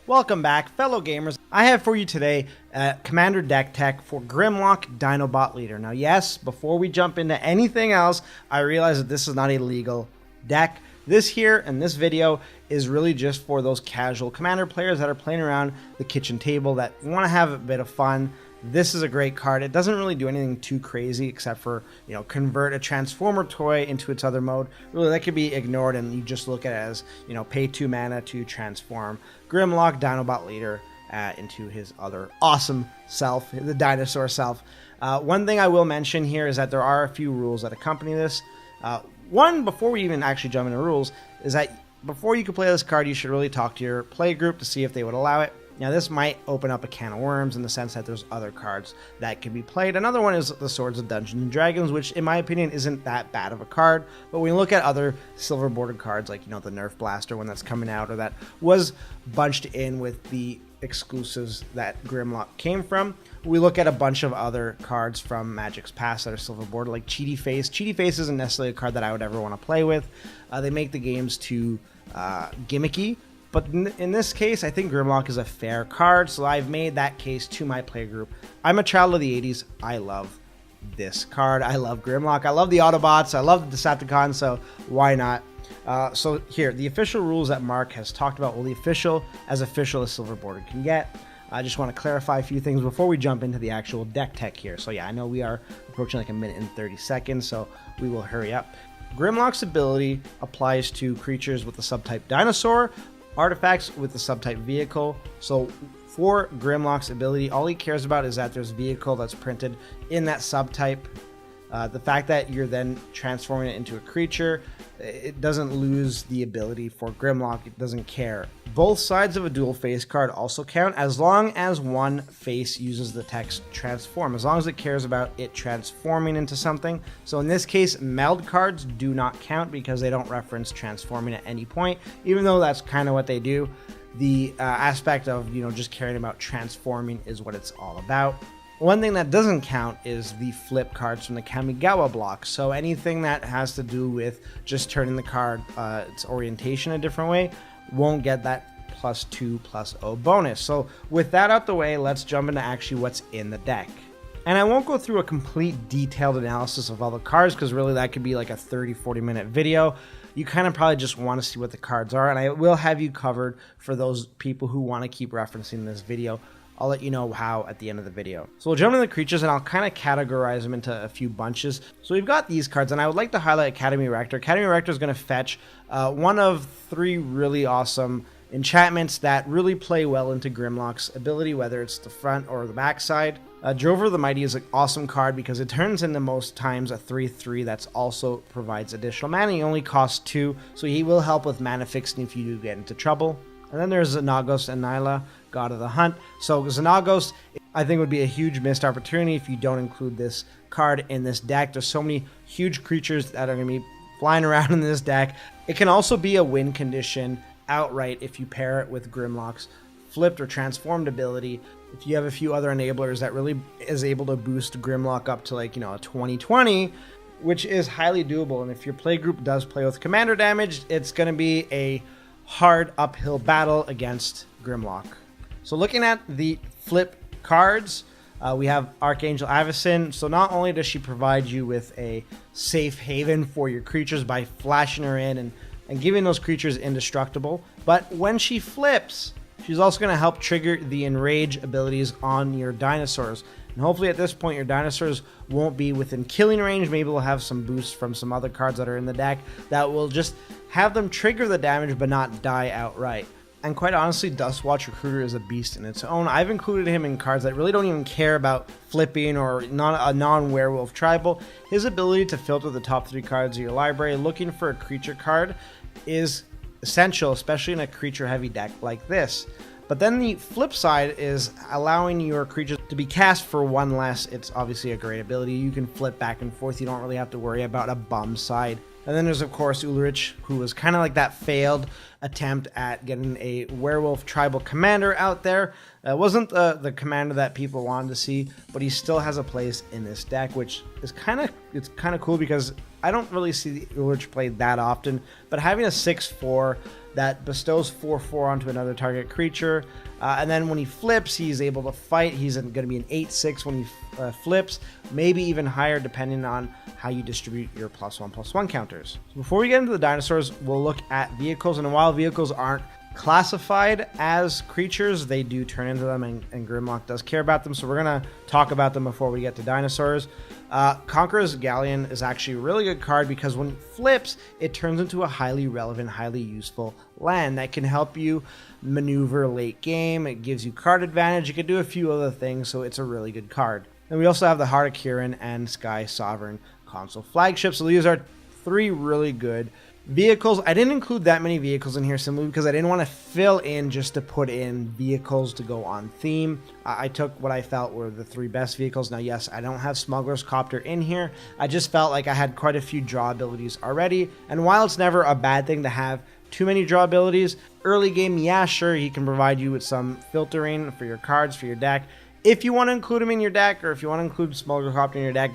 Welcome back, fellow gamers. I have for you today Commander Deck Tech for Grimlock Dinobot Leader. Now, yes, before we jump into anything else, I realize that this is not a legal deck. This here and this video is really just for those casual Commander players that are playing around the kitchen table that want to have a bit of fun. This is a great card. It doesn't really do anything too crazy except for, convert a Transformer toy into its other mode. Really, that could be ignored and you just look at it as, pay 2 mana to transform Grimlock Dinobot Leader into his other awesome self, the dinosaur self. One thing I will mention here is that there are a few rules that accompany this. One, before we even actually jump into rules, is that before you can play this card, you should really talk to your play group to see if they would allow it. Now, this might open up a can of worms in the sense that there's other cards that can be played. Another one is the Swords of Dungeons & Dragons, which in my opinion isn't that bad of a card. But when you look at other silver bordered cards like, the Nerf Blaster one that's coming out, or that was bunched in with the exclusives that Grimlock came from, we look at a bunch of other cards from Magic's past that are silver bordered, like Cheaty Face. Cheaty Face isn't necessarily a card that I would ever want to play with. They make the games too gimmicky. But in this case, I think Grimlock is a fair card, so I've made that case to my playgroup. I'm a child of the 80s. I love this card. I love Grimlock. I love the Autobots. I love the Decepticons, so why not? So here, the official rules that Mark has talked about. Well, the official as silver bordered can get. I just want to clarify a few things before we jump into the actual deck tech here. So yeah, I know we are approaching like a minute and 30 seconds, so we will hurry up. Grimlock's ability applies to creatures with the subtype dinosaur, artifacts with the subtype vehicle. So for Grimlock's ability, all he cares about is that there's vehicle that's printed in that subtype. The fact that you're then transforming it into a creature, it doesn't lose the ability for Grimlock. It doesn't care. Both sides of a dual face card also count as long as one face uses the text transform, as long as it cares about it transforming into something. So in this case, meld cards do not count because they don't reference transforming at any point, even though that's kind of what they do. The aspect of, just caring about transforming is what it's all about. One thing that doesn't count is the flip cards from the Kamigawa block. So anything that has to do with just turning the card, its orientation a different way, won't get that +2/+0 bonus. So with that out the way, let's jump into actually what's in the deck. And I won't go through a complete detailed analysis of all the cards because really that could be like a 30-40 minute video. You kind of probably just want to see what the cards are, and I will have you covered for those people who want to keep referencing this video. I'll let you know how at the end of the video. So we'll jump into the creatures and I'll kind of categorize them into a few bunches. So we've got these cards, and I would like to highlight Academy Rector. Academy Rector is going to fetch one of 3 really awesome enchantments that really play well into Grimlock's ability, whether it's the front or the back side. Drover the Mighty is an awesome card because it turns into most times a 3/3 that's also provides additional mana. He only costs 2, so he will help with mana fixing if you do get into trouble. And then there's Xenagos and Nyla, God of the Hunt. So Xenagos, I think, would be a huge missed opportunity if you don't include this card in this deck. There's so many huge creatures that are going to be flying around in this deck. It can also be a win condition outright if you pair it with Grimlock's flipped or transformed ability. If you have a few other enablers that really is able to boost Grimlock up to a 20/20, which is highly doable. And if your playgroup does play with commander damage, it's going to be a hard uphill battle against Grimlock. So looking at the flip cards, we have Archangel Avacyn. So not only does she provide you with a safe haven for your creatures by flashing her in and giving those creatures indestructible, but when she flips, she's also going to help trigger the enrage abilities on your dinosaurs. And hopefully at this point your dinosaurs won't be within killing range. Maybe we'll have some boosts from some other cards that are in the deck that will just have them trigger the damage but not die outright. And quite honestly, Dustwatch Recruiter is a beast in its own. I've included him in cards that really don't even care about flipping or a non-werewolf tribal. His ability to filter the top 3 cards of your library looking for a creature card is essential, especially in a creature-heavy deck like this. But then the flip side is allowing your creatures to be cast for 1 less. It's obviously a great ability. You can flip back and forth. You don't really have to worry about a bum side. And then there's, of course, Ulrich, who was kind of like that failed attempt at getting a werewolf tribal commander out there. It wasn't the commander that people wanted to see, but he still has a place in this deck, which is kind of cool because I don't really see Ulrich played that often. But having a 6/4 that bestows 4/4 onto another target creature. And then when he flips, he's able to fight. He's going to be an 8/6 when he flips, maybe even higher depending on how you distribute your +1/+1 counters. So before we get into the dinosaurs, we'll look at vehicles. And while vehicles aren't classified as creatures, they do turn into them, and Grimlock does care about them, so we're going to talk about them before we get to dinosaurs. Conqueror's Galleon is actually a really good card because when it flips, it turns into a highly relevant, highly useful land that can help you maneuver late game. It gives you card advantage. You can do a few other things, so it's a really good card. And we also have the Heart of Kirin and Sky Sovereign console flagships, so these are 3 really good vehicles. I didn't include that many vehicles in here simply because I didn't want to fill in just to put in vehicles to go on theme. I took what I felt were the 3 best vehicles. Now, yes, I don't have Smuggler's Copter in here. I just felt like I had quite a few draw abilities already. And while it's never a bad thing to have too many draw abilities, early game, yeah, sure, he can provide you with some filtering for your cards, for your deck. If you want to include him in your deck, or if you want to include Smuggler's Copter in your deck,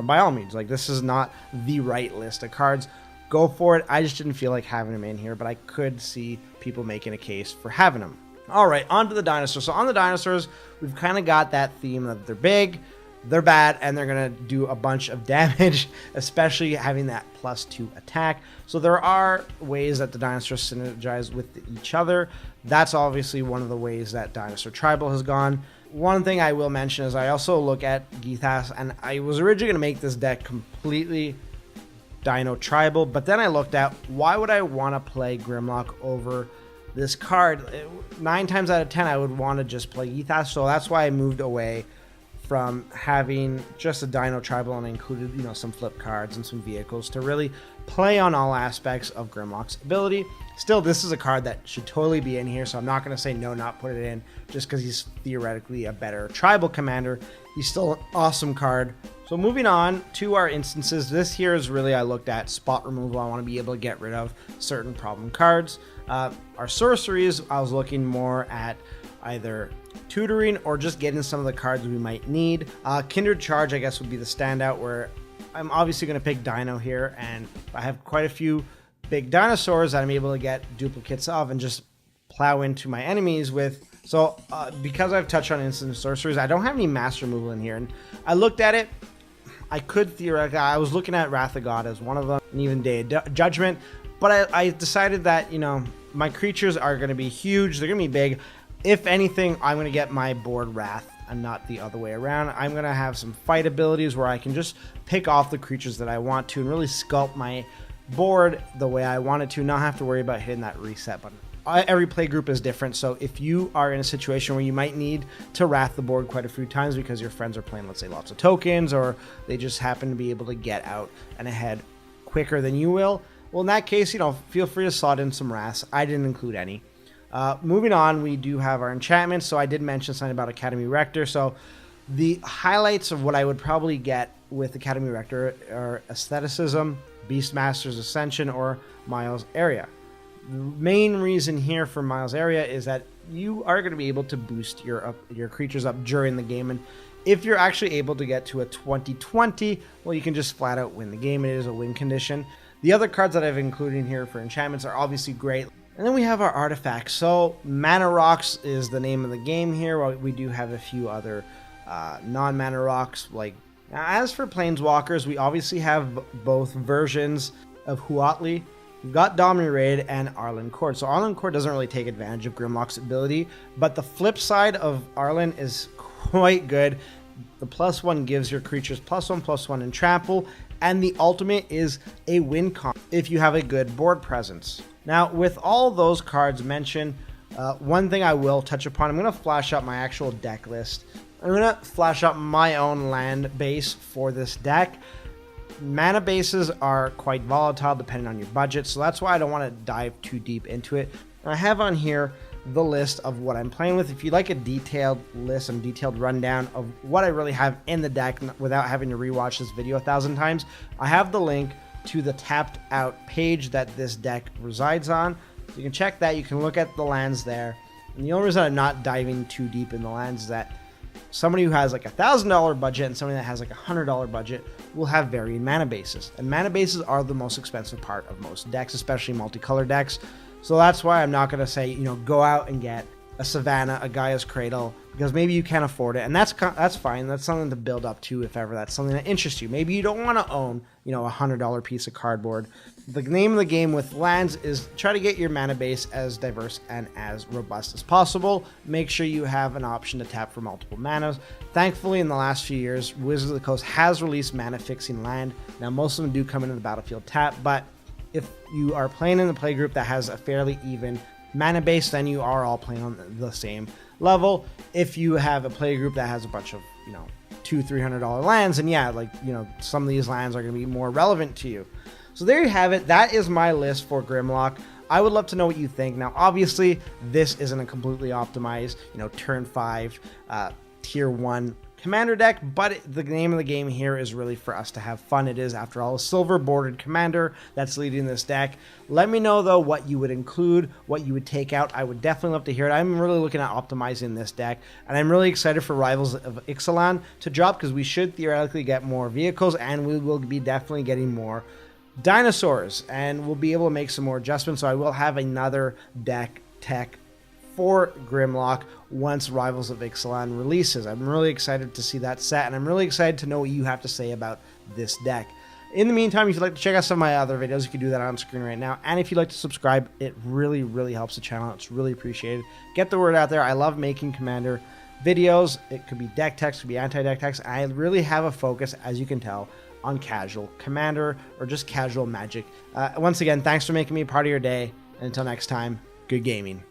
by all means. Like, this is not the right list of cards. Go for it. I just didn't feel like having him in here, but I could see people making a case for having him. All right, on to the dinosaurs. So on the dinosaurs, we've kind of got that theme that they're big, they're bad, and they're going to do a bunch of damage, especially having that +2 attack. So there are ways that the dinosaurs synergize with each other. That's obviously one of the ways that Dinosaur Tribal has gone. One thing I will mention is I also look at Githas, and I was originally going to make this deck completely Dino Tribal, but then I looked at why would I want to play Grimlock over this card. 9 times out of 10 I would want to just play Githas, so that's why I moved away from having just a Dino Tribal and included some flip cards and some vehicles to really play on all aspects of Grimlock's ability. Still, this is a card that should totally be in here, so I'm not going to say no, not put it in just because he's theoretically a better tribal commander. He's still an awesome card. So moving on to our instances, this here is really I looked at spot removal. I want to be able to get rid of certain problem cards. Our sorceries, I was looking more at either tutoring or just getting some of the cards we might need. Kindred Charge, I guess, would be the standout, where I'm obviously going to pick Dino here, and I have quite a few big dinosaurs that I'm able to get duplicates of and just plow into my enemies with. So because I've touched on instant sorceries, I don't have any mass removal in here, and I looked at it. I could theoretically, I was looking at Wrath of God as one of them, and even Day of Judgment, but I decided that, my creatures are going to be huge, they're going to be big. If anything, I'm going to get my board Wrath and not the other way around. I'm going to have some fight abilities where I can just pick off the creatures that I want to and really sculpt my board the way I want it to, not have to worry about hitting that reset button. Every play group is different, so if you are in a situation where you might need to wrath the board quite a few times because your friends are playing, let's say, lots of tokens, or they just happen to be able to get out and ahead quicker than you will, well, in that case, feel free to slot in some wraths. I didn't include any. Moving on, we do have our enchantments, so I did mention something about Academy Rector. So the highlights of what I would probably get with Academy Rector are Aestheticism, Beastmaster's Ascension, or Miles Area. The main reason here for Miles Area is that you are going to be able to boost your creatures up during the game, and if you're actually able to get to a 20/20, well, you can just flat out win the game. It is a win condition. The other cards that I've included in here for enchantments are obviously great. And then we have our artifacts. So Mana Rocks is the name of the game here. We do have a few other non-mana rocks. As for Planeswalkers, we obviously have both versions of Huatli. We've got Dominant Raid and Arlen Court. So Arlen Court doesn't really take advantage of Grimlock's ability, but the flip side of Arlen is quite good. The +1 gives your creatures +1/+1 in trample, and the ultimate is a win con if you have a good board presence. Now, with all those cards mentioned, one thing I will touch upon, I'm going to flash up my actual deck list. I'm going to flash up my own land base for this deck. Mana bases are quite volatile depending on your budget, so that's why I don't want to dive too deep into it. I have on here the list of what I'm playing with. If you'd like a detailed list and detailed rundown of what I really have in the deck without having to rewatch this video 1,000 times, I have the link to the tapped out page that this deck resides on. So you can check that, you can look at the lands there. And the only reason I'm not diving too deep in the lands is that somebody who has like $1,000 budget and somebody that has like $100 budget will have varying mana bases. And mana bases are the most expensive part of most decks, especially multicolored decks. So that's why I'm not going to say, go out and get a Savannah, a Gaia's Cradle, because maybe you can't afford it, and that's fine. That's something to build up to if ever that's something that interests you. Maybe you don't want to own, a $100 piece of cardboard. The name of the game with lands is try to get your mana base as diverse and as robust as possible. Make sure you have an option to tap for multiple manas. Thankfully, in the last few years, Wizards of the Coast has released mana fixing land. Now, most of them do come into the battlefield tap, but if you are playing in the playgroup that has a fairly even mana base, then you are all playing on the same level. If you have a playgroup that has a bunch of, $200-$300 lands, and yeah, some of these lands are going to be more relevant to you. So there you have it. That is my list for Grimlock. I would love to know what you think. Now, obviously, this isn't a completely optimized, turn 5, tier 1 commander deck, but the name of the game here is really for us to have fun. It is, after all, a silver bordered commander that's leading this deck. Let me know, though, what you would include, what you would take out. I would definitely love to hear it. I'm really looking at optimizing this deck, and I'm really excited for Rivals of Ixalan to drop, because we should theoretically get more vehicles, and we will be definitely getting more dinosaurs, and we'll be able to make some more adjustments. So I will have another deck tech for Grimlock once Rivals of Ixalan releases. I'm really excited to see that set, and I'm really excited to know what you have to say about this deck. In the meantime, if you'd like to check out some of my other videos, you can do that on screen right now. And if you'd like to subscribe, it really, really helps the channel. It's really appreciated. Get the word out there. I love making Commander videos. It could be deck techs, it could be anti-deck techs. I really have a focus, as you can tell, on casual Commander or just casual Magic. Once again, thanks for making me a part of your day. And until next time, good gaming.